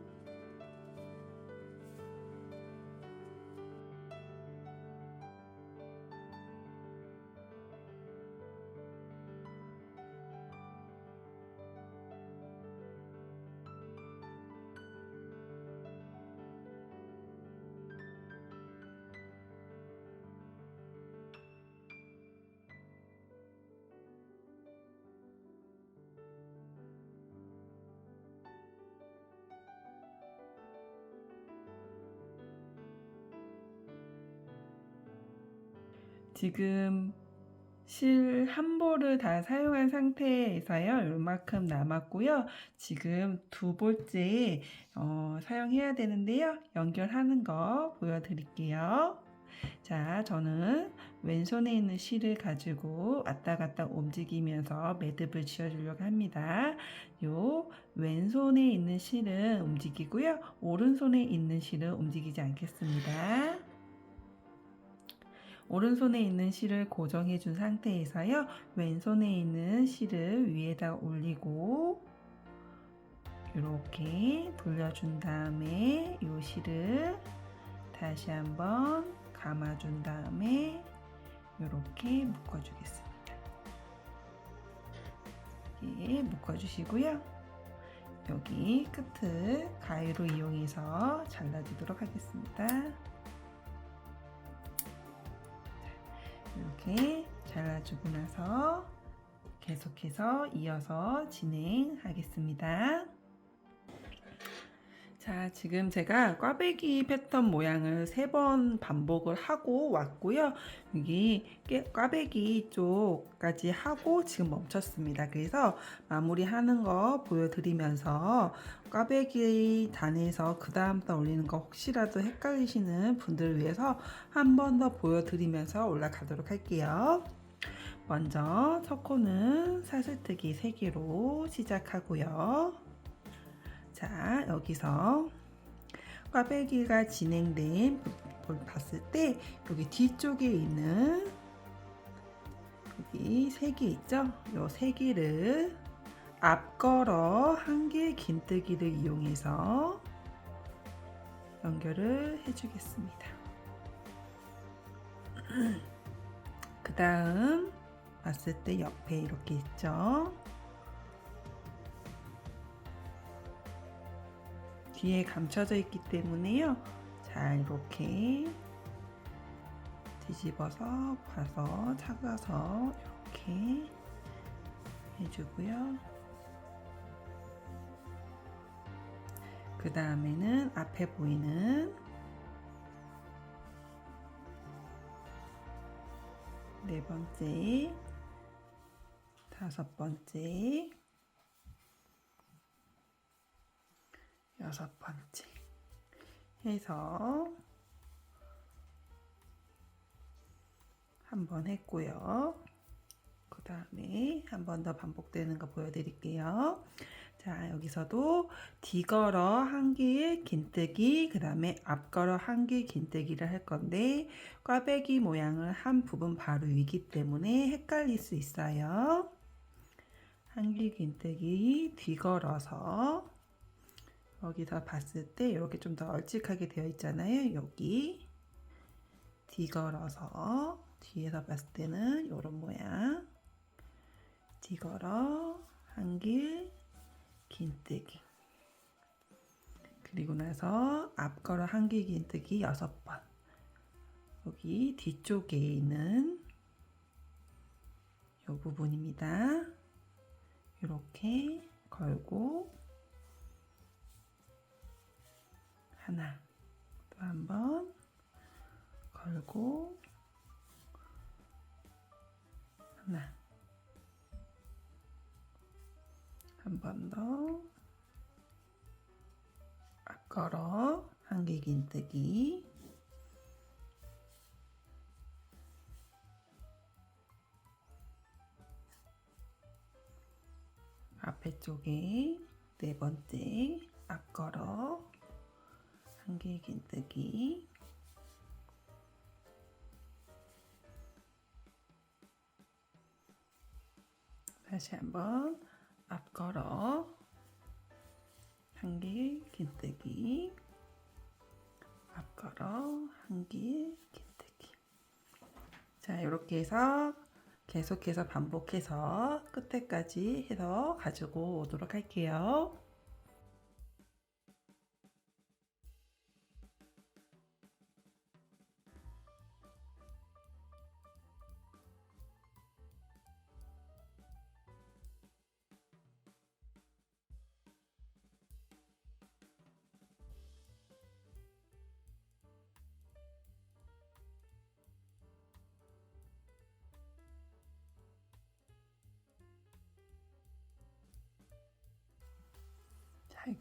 Speaker 1: 지금 실 한 볼을 다 사용한 상태에서요. 요만큼 남았고요. 지금 두 볼째 사용해야 되는데요. 연결하는 거 보여드릴게요. 자, 저는 왼손에 있는 실을 가지고 왔다 갔다 움직이면서 매듭을 지어주려고 합니다. 요 왼손에 있는 실은 움직이고요. 오른손에 있는 실은 움직이지 않겠습니다. 오른손에 있는 실을 고정해 준 상태에서요. 왼손에 있는 실을 위에다 올리고 이렇게 돌려준 다음에 이 실을 다시 한번 감아준 다음에 이렇게 묶어주겠습니다. 이렇게 묶어주시고요. 여기 끝을 가위로 이용해서 잘라주도록 하겠습니다. 이렇게 잘라주고 나서 계속해서 이어서 진행하겠습니다. 자, 지금 제가 꽈배기 패턴 모양을 3번 반복을 하고 왔고요. 여기 꽈배기 쪽까지 하고 지금 멈췄습니다. 그래서 마무리하는 거 보여드리면서 꽈배기 단에서 그 다음부터 올리는 거 혹시라도 헷갈리시는 분들을 위해서 한 번 더 보여드리면서 올라가도록 할게요. 먼저 첫 코는 사슬뜨기 3개로 시작하고요. 자, 여기서 꽈배기가 진행된 볼 봤을 때 여기 뒤쪽에 있는 여기 3개 있죠? 요 3개를 앞걸어 1개 긴뜨기를 이용해서 연결을 해주겠습니다. 그 다음 봤을 때 옆에 이렇게 있죠? 뒤에 감춰져 있기 때문에요. 자, 이렇게 뒤집어서 봐서 찾아서 이렇게 해주고요. 그 다음에는 앞에 보이는 4번째, 5번째, 6번째 해서 한번 했고요. 그 다음에 한 번 더 반복되는 거 보여드릴게요. 자, 여기서도 뒤걸어 1개 긴뜨기, 그 다음에 앞걸어 1개 긴뜨기를 할 건데 꽈배기 모양을 한 부분 바로 위기 때문에 헷갈릴 수 있어요. 1개 긴뜨기 뒤걸어서 여기서 봤을 때 이렇게 좀 더 얼찍하게 되어 있잖아요. 여기 뒤걸어서 뒤에서 봤을 때는 이런 모양 뒤걸어 1개 긴뜨기 그리고 나서 앞걸어 1개 긴뜨기 6번 여기 뒤쪽에 있는 이 부분입니다. 이렇게 걸고 하나 또 한 번 걸고 하나 한 번 더 앞걸어 1개 긴뜨기 앞에 쪽에 4번째 앞걸어 1개 긴뜨기 다시 한번 앞걸어 1개 긴뜨기 앞걸어 1개 긴뜨기 자, 이렇게 해서 계속해서 반복해서 끝에까지 해서 가지고 오도록 할게요.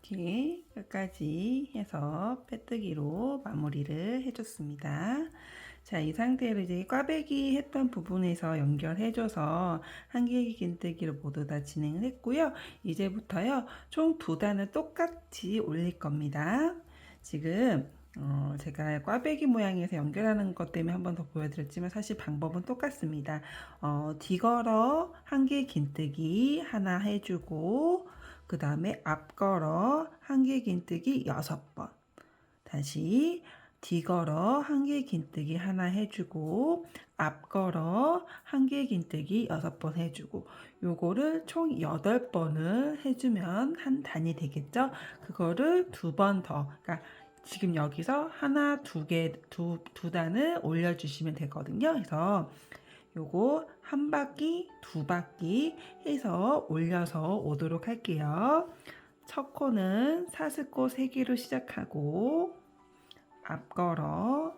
Speaker 1: 이렇게 끝까지 해서 빼뜨기로 마무리를 해줬습니다. 자, 이 상태로 이제 꽈배기 했던 부분에서 연결해줘서 한길기 긴뜨기를 모두 다 진행을 했고요. 이제부터요, 총 2단을 똑같이 올릴 겁니다. 지금 제가 꽈배기 모양에서 연결하는 것 때문에 한 번 더 보여드렸지만 사실 방법은 똑같습니다. 뒤걸어 한길 긴뜨기 하나 해주고 그 다음에 앞걸어 한길 긴뜨기 6번, 다시 뒤걸어 한길 긴뜨기 하나 해주고 앞걸어 한길 긴뜨기 6번 해주고, 요거를 총 8번을 해주면 한 단이 되겠죠. 그거를 2번 더, 그러니까 지금 여기서 하나, 두 단을 올려주시면 되거든요. 그래서 요거 한 바퀴, 2바퀴 해서 올려서 오도록 할게요. 첫 코는 사슬코 3개로 시작하고 앞걸어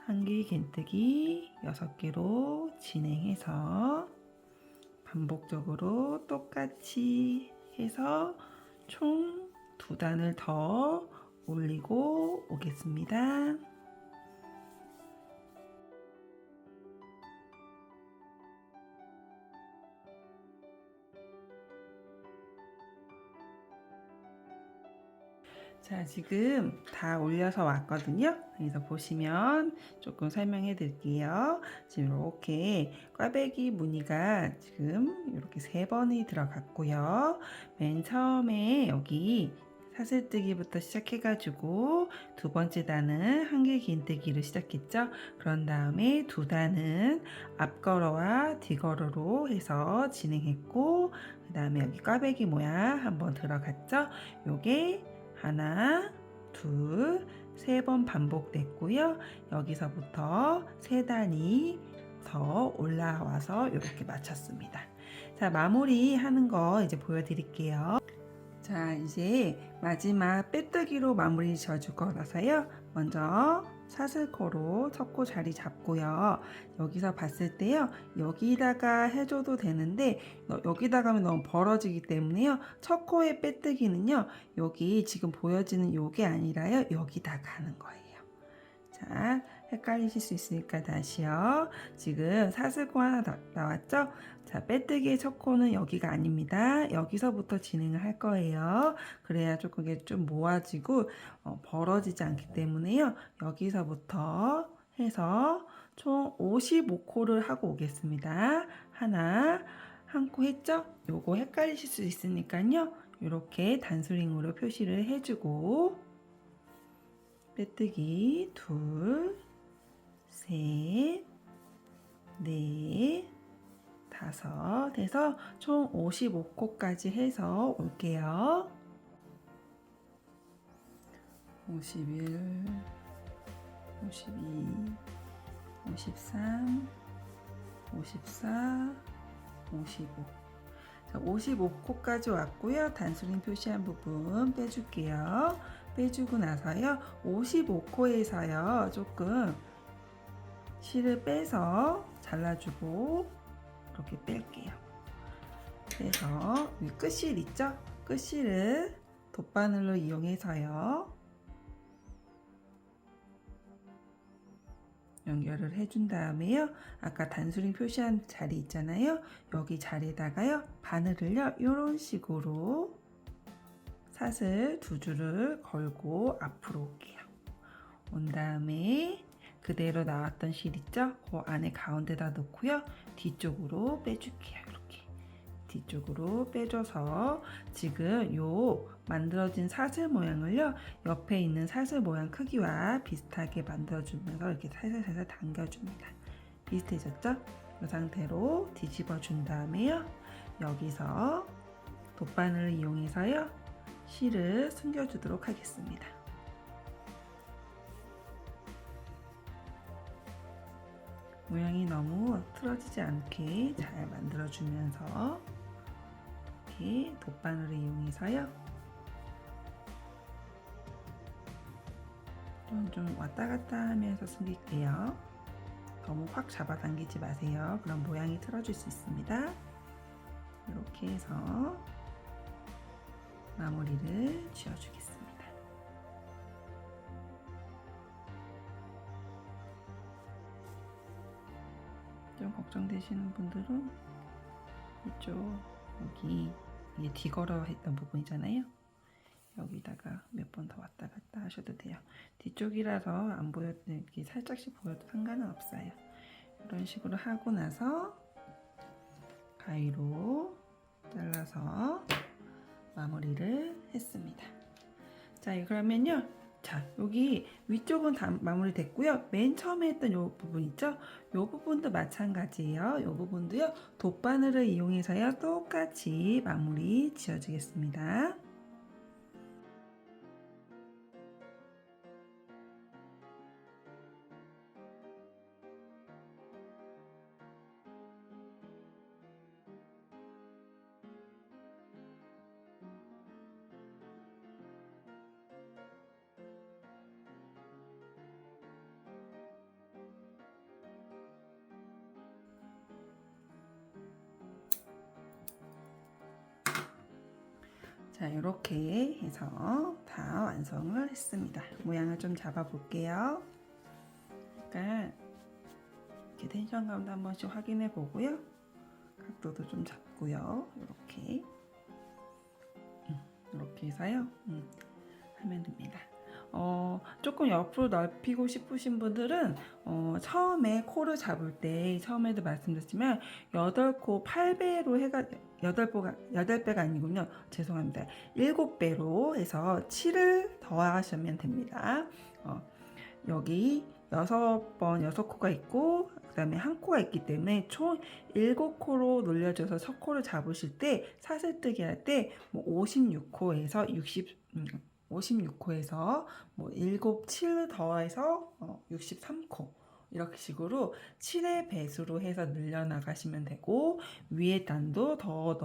Speaker 1: 한길 긴뜨기 6개로 진행해서 반복적으로 똑같이 해서 총 2단을 더 올리고 오겠습니다. 자, 지금 다 올려서 왔거든요. 그래서 보시면 조금 설명해 드릴게요. 지금 이렇게 꽈배기 무늬가 지금 이렇게 3번이 들어갔고요. 맨 처음에 여기 사슬뜨기부터 시작해가지고 2번째 단은 한길 긴뜨기로 시작했죠. 그런 다음에 2단은 앞걸어와 뒤걸어로 해서 진행했고, 그 다음에 여기 꽈배기 모양 한번 들어갔죠. 요게 하나, 둘, 3번 반복됐고요. 여기서부터 3단이 더 올라와서 이렇게 마쳤습니다. 자, 마무리 하는 거 이제 보여드릴게요. 자, 이제 마지막 빼뜨기로 마무리 지어줄 거라서요. 먼저 사슬코로 첫 코 자리 잡고요. 여기서 봤을 때요, 여기다가 해줘도 되는데 여기다가 하면 너무 벌어지기 때문에요, 첫 코의 빼뜨기는요, 여기 지금 보여지는 요게 아니라요, 여기다가 하는 거예요. 자, 헷갈리실 수 있으니까 다시요. 지금 사슬코 하나 나왔죠? 자, 빼뜨기의 첫 코는 여기가 아닙니다. 여기서부터 진행을 할 거예요. 그래야 조금 이게 좀 모아지고 벌어지지 않기 때문에요. 여기서부터 해서 총 55코를 하고 오겠습니다. 하나, 한 코 했죠? 요거 헷갈리실 수 있으니까요. 이렇게 단수링으로 표시를 해주고 빼뜨기 2, 3, 4, 5 해서 총 55코까지 해서 올게요. 51, 52, 53, 54, 55. 자, 55코까지 왔고요. 단수링 표시한 부분 빼줄게요. 빼주고 나서요, 55코에서요 조금 실을 빼서 잘라주고 이렇게 뺄게요. 그래서 이 끝실 있죠? 끝실을 돗바늘로 이용해서요 연결을 해준 다음에요, 아까 단수링 표시한 자리 있잖아요, 여기 자리에다가요 바늘을요 이런 식으로 사슬 2줄을 걸고 앞으로 올게요. 온 다음에 그대로 나왔던 실 있죠? 그 안에 가운데다 넣고요. 뒤쪽으로 빼줄게요. 이렇게 뒤쪽으로 빼줘서 지금 요 만들어진 사슬 모양을요, 옆에 있는 사슬 모양 크기와 비슷하게 만들어주면서 이렇게 살살살살 당겨줍니다. 비슷해졌죠? 이 상태로 뒤집어 준 다음에요, 여기서 돗바늘을 이용해서요 실을 숨겨주도록 하겠습니다. 모양이 너무 틀어지지 않게 잘 만들어주면서 이렇게 돗바늘을 이용해서요 좀 왔다 갔다 하면서 숨길게요. 너무 확 잡아당기지 마세요. 그럼 모양이 틀어질 수 있습니다. 이렇게 해서 마무리를 지어주겠습니다. 좀 걱정되시는 분들은 이쪽 여기 이게 뒤걸어 했던 부분이잖아요. 여기다가 몇 번 더 왔다 갔다 하셔도 돼요. 뒤쪽이라서 안 보여도 이렇게 살짝씩 보여도 상관은 없어요. 이런 식으로 하고 나서 가위로 잘라서 마무리를 했습니다. 자, 그러면요. 자, 여기 위쪽은 다 마무리 됐고요. 맨 처음에 했던 요 부분 있죠? 요 부분도 마찬가지예요. 요 부분도요. 돗바늘을 이용해서요. 똑같이 마무리 지어주겠습니다. 자, 이렇게 해서 다 완성을 했습니다. 모양을 좀 잡아 볼게요. 약간 이렇게 텐션감도 한 번씩 확인해 보고요. 각도도 좀 잡고요. 이렇게 해서요. 하면 됩니다. 조금 옆으로 넓히고 싶으신 분들은 처음에 코를 잡을 때 처음에도 말씀드렸지만 8코 8배로 해가 8배가 아니군요. 죄송합니다. 7배로 해서 7을 더하시면 됩니다. 여기 6코가 있고 그 다음에 한 코가 있기 때문에 총 7코로 놀려줘서 첫 코를 잡으실 때 사슬뜨기 할 때 뭐 56코에서 56코에서 뭐 7, 7 더해서 63코 이렇게 식으로 7의 배수로 해서 늘려나가시면 되고 위에 단도 더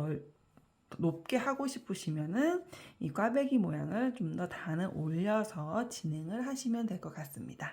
Speaker 1: 높게 하고 싶으시면은 이 꽈배기 모양을 좀 더 단을 올려서 진행을 하시면 될 것 같습니다.